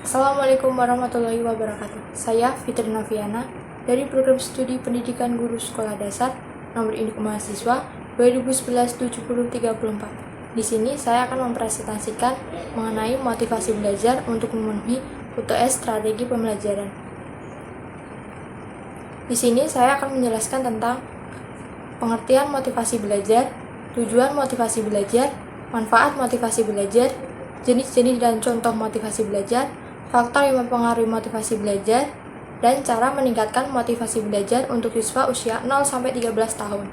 Assalamualaikum warahmatullahi wabarakatuh. Saya Fitri Noviana dari Program Studi Pendidikan Guru Sekolah Dasar nomor induk mahasiswa 2011-7034. Di sini saya akan mempresentasikan mengenai motivasi belajar untuk memenuhi UTS strategi pembelajaran. Di sini saya akan menjelaskan tentang pengertian motivasi belajar, tujuan motivasi belajar, manfaat motivasi belajar, jenis-jenis dan contoh motivasi belajar, faktor yang mempengaruhi motivasi belajar, dan cara meningkatkan motivasi belajar untuk siswa usia 0-13 tahun.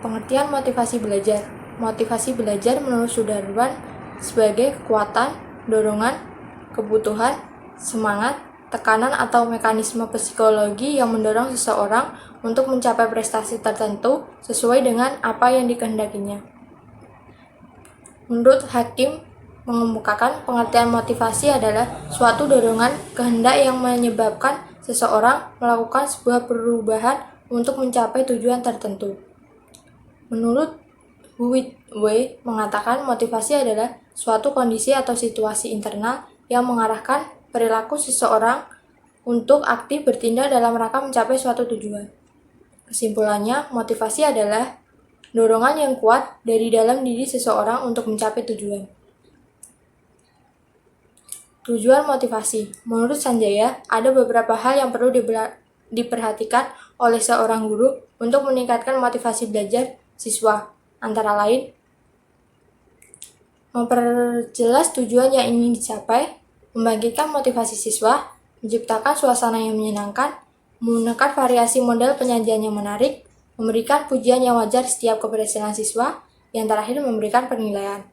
Pengertian motivasi belajar. Motivasi belajar menurut Sudarwan sebagai kekuatan, dorongan, kebutuhan, semangat, tekanan atau mekanisme psikologi yang mendorong seseorang untuk mencapai prestasi tertentu sesuai dengan apa yang dikehendakinya. Menurut Hakim, mengemukakan pengertian motivasi adalah suatu dorongan kehendak yang menyebabkan seseorang melakukan sebuah perubahan untuk mencapai tujuan tertentu. Menurut Whitway mengatakan motivasi adalah suatu kondisi atau situasi internal yang mengarahkan perilaku seseorang untuk aktif bertindak dalam rangka mencapai suatu tujuan. Kesimpulannya, motivasi adalah dorongan yang kuat dari dalam diri seseorang untuk mencapai tujuan. Tujuan motivasi. Menurut Sanjaya, ada beberapa hal yang perlu diperhatikan oleh seorang guru untuk meningkatkan motivasi belajar siswa, antara lain memperjelas tujuan yang ingin dicapai, membangkitkan motivasi siswa, menciptakan suasana yang menyenangkan, menggunakan variasi model penyajian yang menarik, memberikan pujian yang wajar setiap keberhasilan siswa, yang terakhir memberikan penilaian.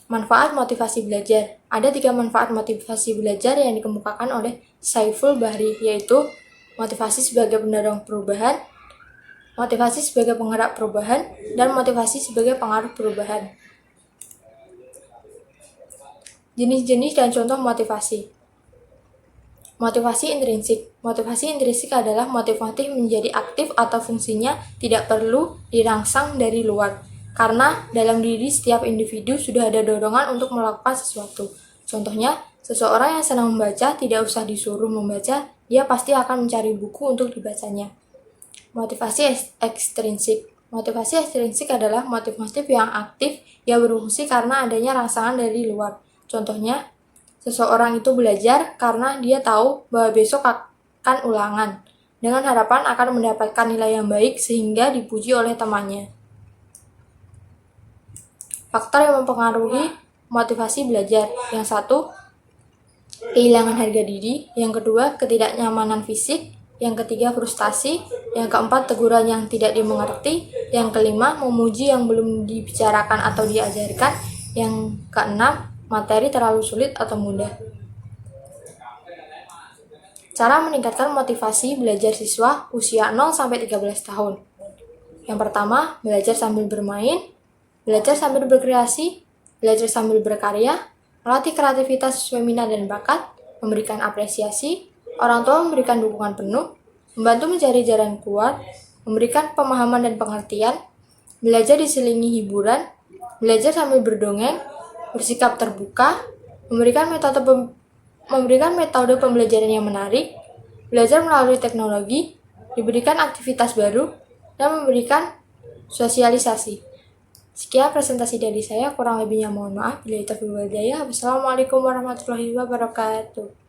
Manfaat motivasi belajar. Ada 3 manfaat motivasi belajar yang dikemukakan oleh Saiful Bahri, yaitu motivasi sebagai pendorong perubahan, motivasi sebagai penggerak perubahan, dan motivasi sebagai pengaruh perubahan. Jenis-jenis dan contoh motivasi. Motivasi intrinsik. Motivasi intrinsik adalah motif menjadi aktif atau fungsinya tidak perlu dirangsang dari luar, karena dalam diri setiap individu sudah ada dorongan untuk melakukan sesuatu. Contohnya, seseorang yang senang membaca tidak usah disuruh membaca, dia pasti akan mencari buku untuk dibacanya. Motivasi ekstrinsik. Motivasi ekstrinsik adalah motif yang aktif yang berfungsi karena adanya rangsangan dari luar. Contohnya, seseorang itu belajar karena dia tahu bahwa besok akan ulangan, dengan harapan akan mendapatkan nilai yang baik sehingga dipuji oleh temannya. Faktor yang mempengaruhi motivasi belajar. Yang satu, kehilangan harga diri. Yang kedua, ketidaknyamanan fisik. Yang ketiga, frustasi. Yang keempat, teguran yang tidak dimengerti. Yang kelima, memuji yang belum dibicarakan atau diajarkan. Yang keenam, materi terlalu sulit atau mudah. Cara meningkatkan motivasi belajar siswa usia 0-13 tahun. Yang pertama, belajar sambil bermain, belajar sambil berkreasi, belajar sambil berkarya, melatih kreativitas sesuai minat dan bakat, memberikan apresiasi, orang tua memberikan dukungan penuh, membantu mencari jalan keluar, memberikan pemahaman dan pengertian, belajar diselingi hiburan, belajar sambil berdongeng, bersikap terbuka, memberikan metode pembelajaran yang menarik, belajar melalui teknologi, diberikan aktivitas baru, dan memberikan sosialisasi. Sekian presentasi dari saya, kurang lebihnya mohon maaf. Bila itu Wassalamualaikum warahmatullahi wabarakatuh.